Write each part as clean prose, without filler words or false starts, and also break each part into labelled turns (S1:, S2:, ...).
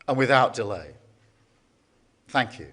S1: and without delay. Thank you.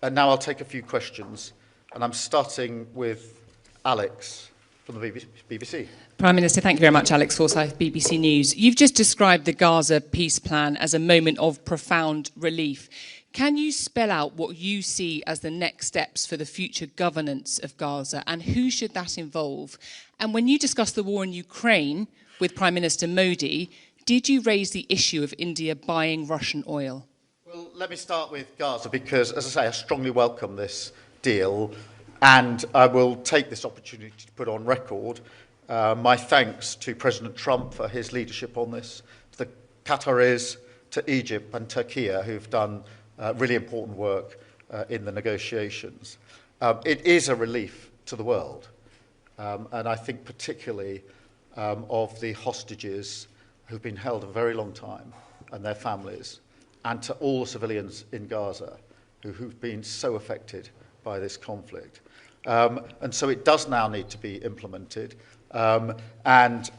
S1: And now I'll take a few questions, and I'm starting with Alex from the BBC.
S2: Prime Minister, thank you very much. Alex Forsyth, BBC News. You've just described the Gaza peace plan as a moment of profound relief. Can you spell out what you see as the next steps for the future governance of Gaza, and who should that involve? And when you discussed the war in Ukraine with Prime Minister Modi, did you raise the issue of India buying Russian oil?
S1: Well, let me start with Gaza because, as I say, I strongly welcome this deal, and I will take this opportunity to put on record my thanks to President Trump for his leadership on this, to the Qataris, to Egypt and Turkey, who've done really important work in the negotiations. It is a relief to the world, and I think particularly of the hostages who've been held a very long time and their families, and to all the civilians in Gaza who've been so affected by this conflict. And so it does now need to be implemented. And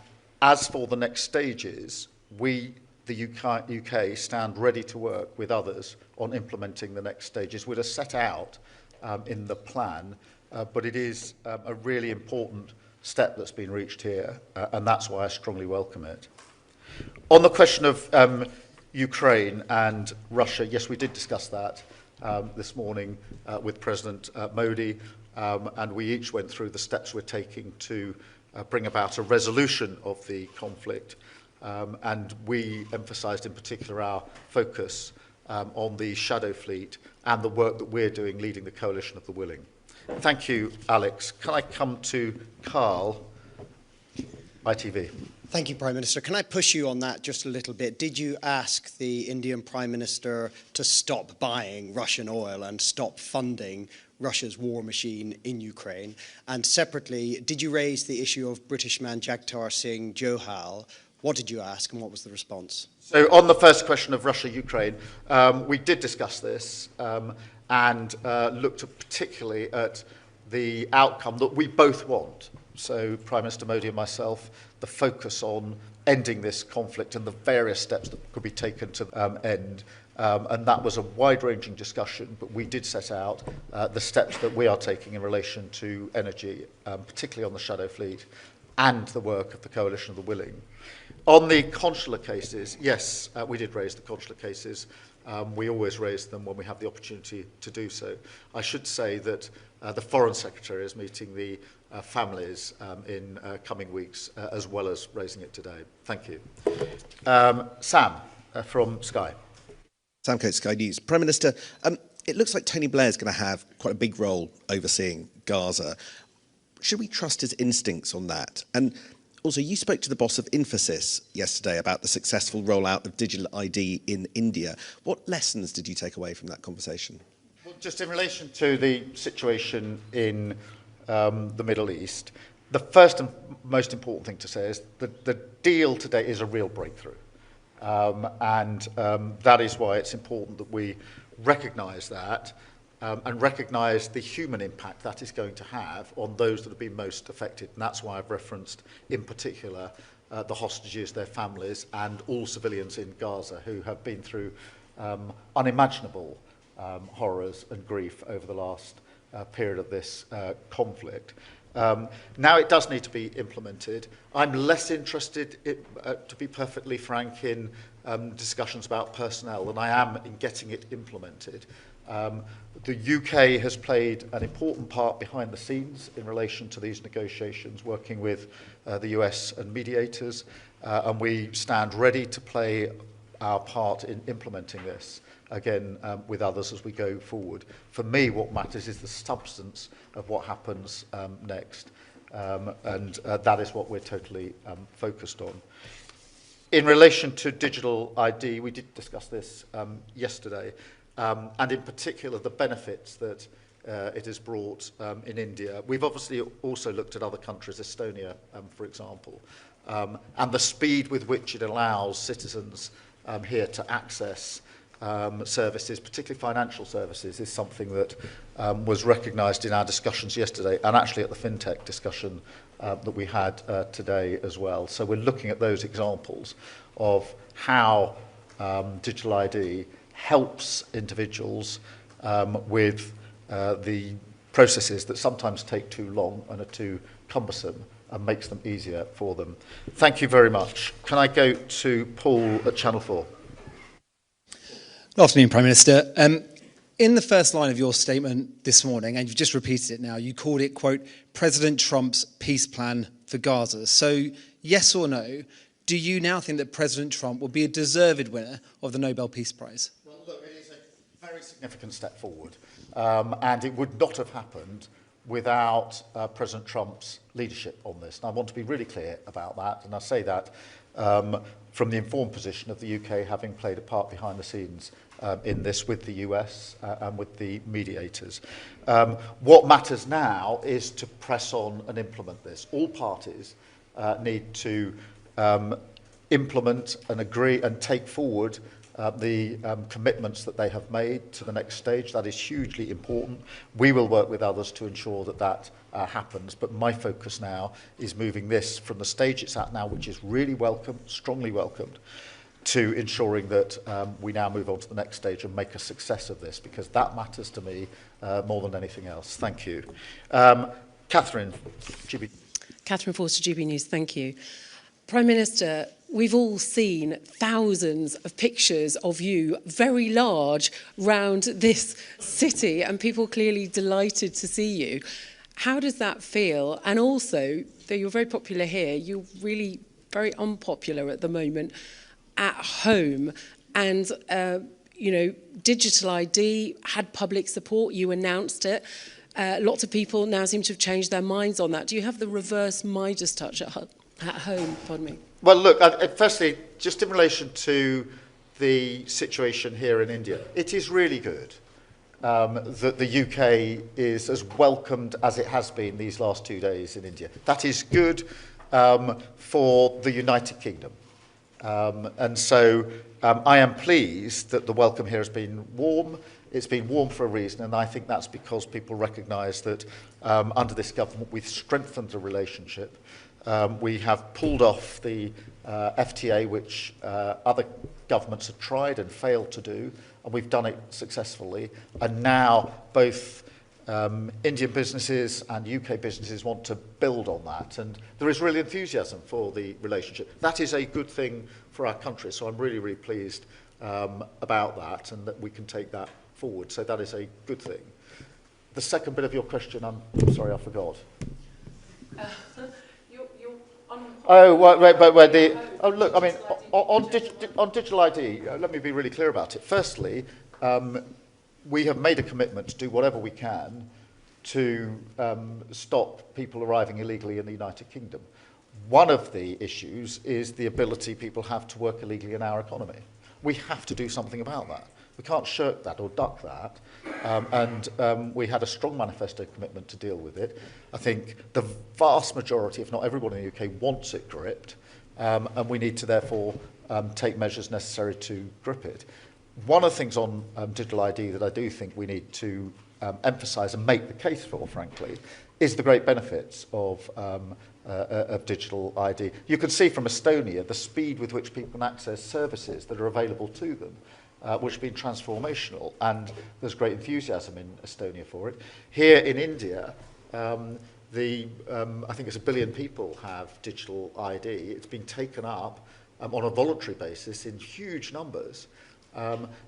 S1: as for the next stages, we, the UK, stand ready to work with others on implementing the next stages. We're set out in the plan, but it is a really important step that's been reached here, and that's why I strongly welcome it. On the question of Ukraine and Russia, yes, we did discuss that this morning with President Modi, and we each went through the steps we're taking to bring about a resolution of the conflict, and we emphasised in particular our focus on the shadow fleet and the work that we're doing leading the coalition of the willing. Thank you, Alex. Can I come to Carl, ITV?
S3: Thank you, Prime Minister. Can I push you on that just a little bit? Did you ask the Indian Prime Minister to stop buying Russian oil and stop funding Russia's war machine in Ukraine? And separately, did you raise the issue of British man Jagtar Singh Johal? What did you ask and what was the response?
S1: So on the first question of Russia-Ukraine, we did discuss this and looked particularly at the outcome that we both want. So Prime Minister Modi and myself, the focus on ending this conflict and the various steps that could be taken to end. And that was a wide-ranging discussion, but we did set out the steps that we are taking in relation to energy, particularly on the shadow fleet, and the work of the Coalition of the Willing. On the consular cases, yes, we did raise the consular cases. We always raise them when we have the opportunity to do so. I should say that the Foreign Secretary is meeting the families in coming weeks, as well as raising it today. Thank you. Sam from Sky.
S4: Sam Coates, Sky News. Prime Minister, it looks like Tony Blair is going to have quite a big role overseeing Gaza. Should we trust his instincts on that? And also, you spoke to the boss of Infosys yesterday about the successful rollout of digital ID in India. What lessons did you take away from that conversation?
S1: Well, just in relation to the situation in the Middle East, the first and most important thing to say is that the deal today is a real breakthrough. And that is why it's important that we recognise that and recognise the human impact that is going to have on those that have been most affected. And that's why I've referenced in particular the hostages, their families, and all civilians in Gaza who have been through unimaginable horrors and grief over the last period of this conflict. Now it does need to be implemented. I'm less interested, to be perfectly frank, in discussions about personnel than I am in getting it implemented. The UK has played an important part behind the scenes in relation to these negotiations, working with the US and mediators, and we stand ready to play our part in implementing this, again, with others as we go forward. For me, what matters is the substance of what happens next, and that is what we're totally focused on. In relation to digital ID, we did discuss this yesterday, and in particular the benefits that it has brought in India. We've obviously also looked at other countries, Estonia, for example, and the speed with which it allows citizens here to access services, particularly financial services, is something that was recognised in our discussions yesterday and actually at the FinTech discussion that we had today as well. So we're looking at those examples of how digital ID helps individuals with the processes that sometimes take too long and are too cumbersome, and makes them easier for them. Thank you very much. Can I go to Paul at Channel 4?
S5: Good afternoon, Prime Minister. In the first line of your statement this morning, and you've just repeated it now, you called it, quote, President Trump's peace plan for Gaza. So, yes or no, do you now think that President Trump will be a deserved winner of the Nobel Peace Prize?
S1: Well, look, it is a very significant step forward, and it would not have happened without President Trump's leadership on this. And I want to be really clear about that, and I say that from the informed position of the UK having played a part behind the scenes in this with the US and with the mediators. What matters now is to press on and implement this. All parties need to implement and agree and take forward the commitments that they have made to the next stage. That is hugely important. We will work with others to ensure that that happens, but my focus now is moving this from the stage it's at now, which is really welcome, strongly welcomed, to ensuring that we now move on to the next stage and make a success of this, because that matters to me more than anything else. Thank you. Catherine, GB.
S6: Catherine Forster, GB News, thank you. Prime Minister, we've all seen thousands of pictures of you, very large, round this city, and people clearly delighted to see you. How does that feel? And also, though you're very popular here, you're really very unpopular at the moment at home. And, you know, digital ID had public support, you announced it. Lots of people now seem to have changed their minds on that. Do you have the reverse Midas touch at home? Pardon me.
S1: Well, look, firstly, just in relation to the situation here in India, it is really good that the UK is as welcomed as it has been these last 2 days in India. That is good for the United Kingdom. And so I am pleased that the welcome here has been warm. It's been warm for a reason, and I think that's because people recognise that under this government we've strengthened the relationship. We have pulled off the FTA, which other governments have tried and failed to do, and we've done it successfully. And now both Indian businesses and UK businesses want to build on that, and there is real enthusiasm for the relationship. That is a good thing for our country, so I'm really, really pleased about that, and that we can take that forward. So that is a good thing. The second bit of your question, I'm sorry, I forgot. Look, I mean, on digital ID, let me be really clear about it. Firstly, we have made a commitment to do whatever we can to stop people arriving illegally in the United Kingdom. One of the issues is the ability people have to work illegally in our economy. We have to do something about that. We can't shirk that or duck that. We had a strong manifesto commitment to deal with it. I think the vast majority, if not everyone in the UK, wants it gripped. And we need to therefore take measures necessary to grip it. One of the things on digital ID that I do think we need to emphasise and make the case for, frankly, is the great benefits of digital ID. You can see from Estonia the speed with which people can access services that are available to them, which have been transformational, and there's great enthusiasm in Estonia for it. Here in India, I think it's 1 billion people have digital ID. It's been taken up on a voluntary basis in huge numbers,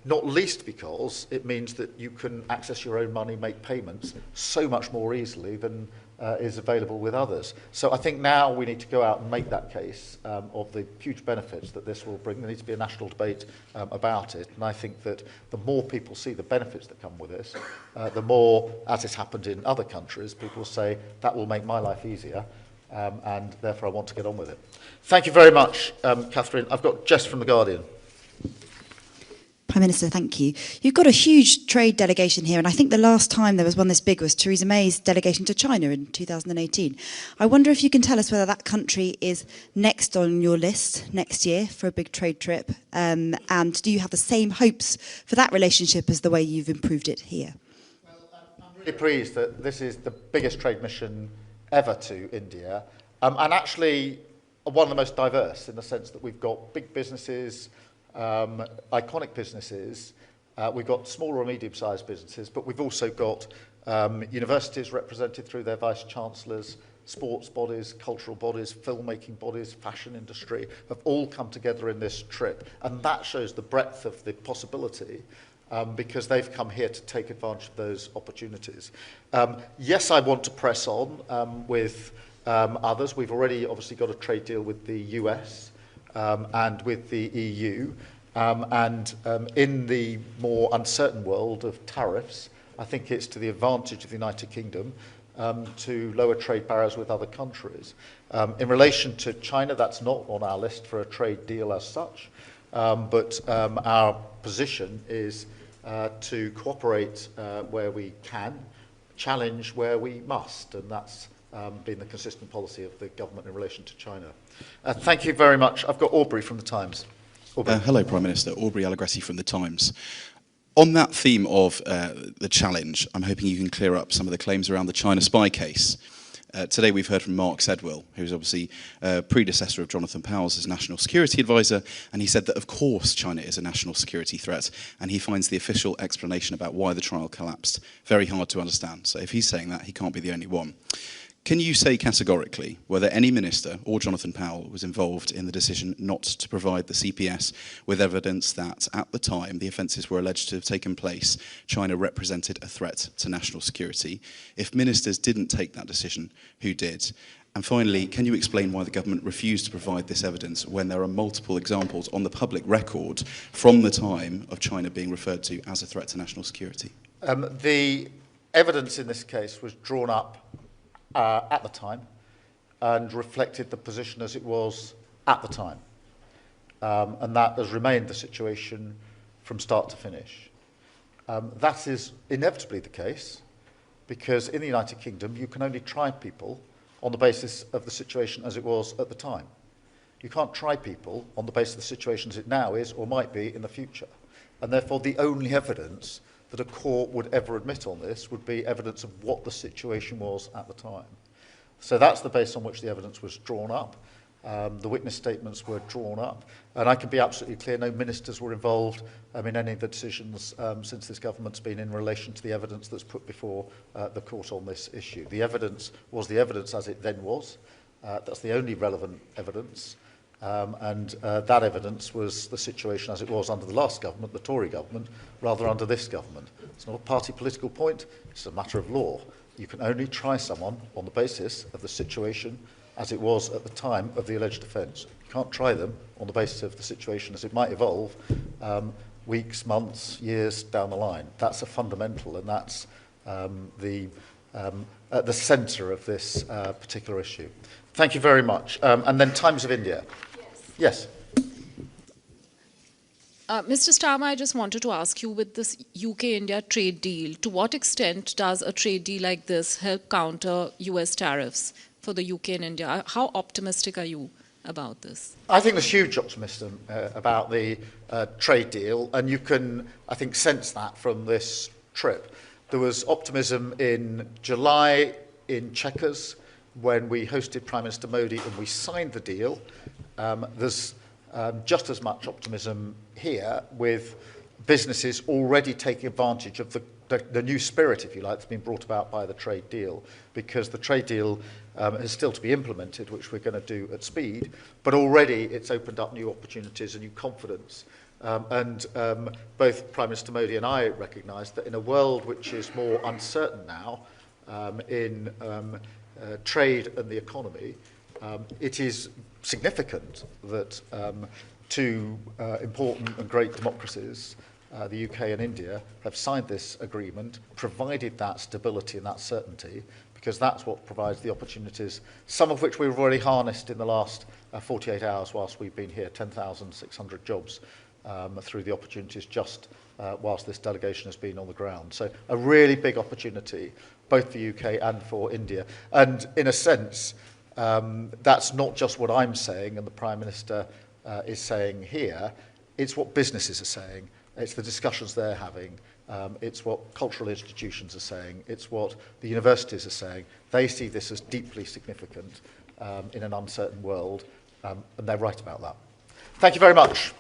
S1: not least because it means that you can access your own money, make payments so much more easily than is available with others. So I think now we need to go out and make that case of the huge benefits that this will bring. There needs to be a national debate about it, and I think that the more people see the benefits that come with this, the more, as has happened in other countries, people say, that will make my life easier, and therefore I want to get on with it. Thank you very much, Catherine. I've got Jess from The Guardian.
S7: Prime Minister, thank you. You've got a huge trade delegation here, and I think the last time there was one this big was Theresa May's delegation to China in 2018. I wonder if you can tell us whether that country is next on your list next year for a big trade trip, and do you have the same hopes for that relationship as the way you've improved it here?
S1: Well, I'm really pleased that this is the biggest trade mission ever to India, and actually one of the most diverse in the sense that we've got big businesses, iconic businesses. We've got smaller or medium-sized businesses, but we've also got universities represented through their vice-chancellors, sports bodies, cultural bodies, filmmaking bodies, fashion industry, have all come together in this trip. And that shows the breadth of the possibility because they've come here to take advantage of those opportunities. Yes, I want to press on with others. We've already obviously got a trade deal with the US and with the EU. In the more uncertain world of tariffs, I think it's to the advantage of the United Kingdom to lower trade barriers with other countries. In relation to China, that's not on our list for a trade deal as such, but our position is to cooperate where we can, challenge where we must, and that's been the consistent policy of the government in relation to China. Thank you very much. I've got Aubrey from the Times.
S8: Hello, Prime Minister. Aubrey Allegretti from the Times. On that theme of the challenge, I'm hoping you can clear up some of the claims around the China spy case. Today we've heard from Mark Sedwill, who's obviously a predecessor of Jonathan Powles as National Security Advisor, and he said that of course China is a national security threat, and he finds the official explanation about why the trial collapsed very hard to understand. So if he's saying that, he can't be the only one. Can you say categorically whether any minister or Jonathan Powell was involved in the decision not to provide the CPS with evidence that at the time the offences were alleged to have taken place, China represented a threat to national security? If ministers didn't take that decision, who did? And finally, can you explain why the government refused to provide this evidence when there are multiple examples on the public record from the time of China being referred to as a threat to national security?
S1: The evidence in this case was drawn up at the time and reflected the position as it was at the time. And that has remained the situation from start to finish. That is inevitably the case because in the United Kingdom you can only try people on the basis of the situation as it was at the time. You can't try people on the basis of the situation as it now is or might be in the future. And therefore the only evidence that a court would ever admit on this would be evidence of what the situation was at the time. So that's the base on which the evidence was drawn up. The witness statements were drawn up. And I can be absolutely clear, no ministers were involved in any of the decisions since this government's been in relation to the evidence that's put before the court on this issue. The evidence was the evidence as it then was. That's the only relevant evidence. That evidence was the situation as it was under the last government, the Tory government, rather under this government. It's not a party political point, it's a matter of law. You can only try someone on the basis of the situation as it was at the time of the alleged offence. You can't try them on the basis of the situation as it might evolve weeks, months, years down the line. That's a fundamental, and that's at the centre of this particular issue. Thank you very much. And then Times of India. Yes.
S9: Mr. Starmer, I just wanted to ask you, with this UK-India trade deal, to what extent does a trade deal like this help counter US tariffs for the UK and India? How optimistic are you about this?
S1: I think there's huge optimism about the trade deal, and you can, I think, sense that from this trip. There was optimism in July in Chequers when we hosted Prime Minister Modi and we signed the deal. There's just as much optimism here with businesses already taking advantage of the new spirit, if you like, that's been brought about by the trade deal, because the trade deal is still to be implemented, which we're going to do at speed, but already it's opened up new opportunities and new confidence. Both Prime Minister Modi and I recognise that in a world which is more uncertain now in trade and the economy, it is significant that two important and great democracies, the UK and India, have signed this agreement, provided that stability and that certainty, because that's what provides the opportunities, some of which we've already harnessed in the last 48 hours whilst we've been here, 10,600 jobs through the opportunities just whilst this delegation has been on the ground. So a really big opportunity, both for UK and for India. And in a sense, that's not just what I'm saying and the Prime Minister is saying here, it's what businesses are saying, it's the discussions they're having, it's what cultural institutions are saying, it's what the universities are saying. They see this as deeply significant in an uncertain world, and they're right about that. Thank you very much.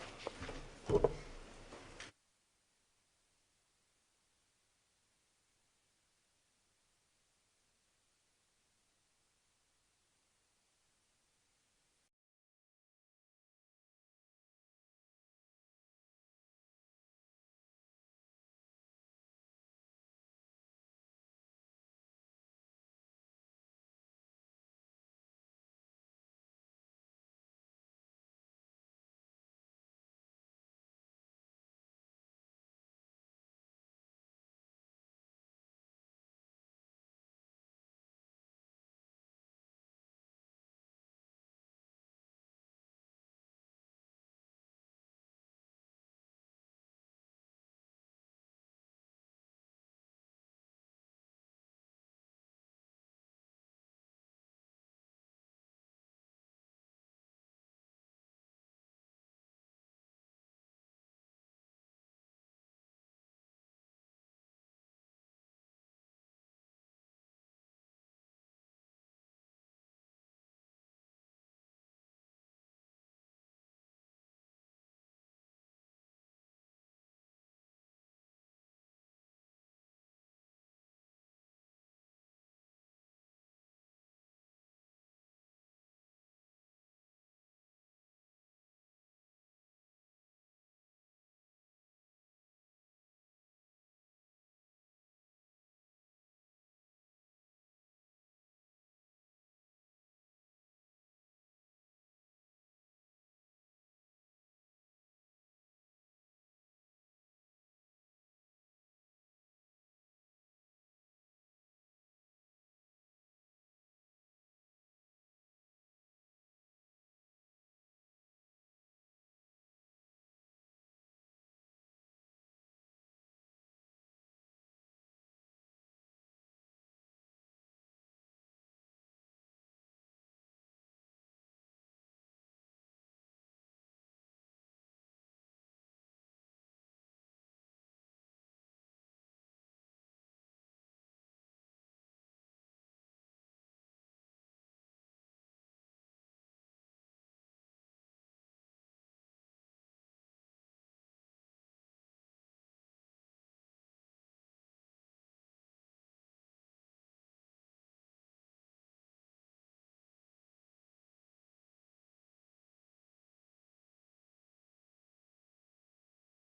S1: you.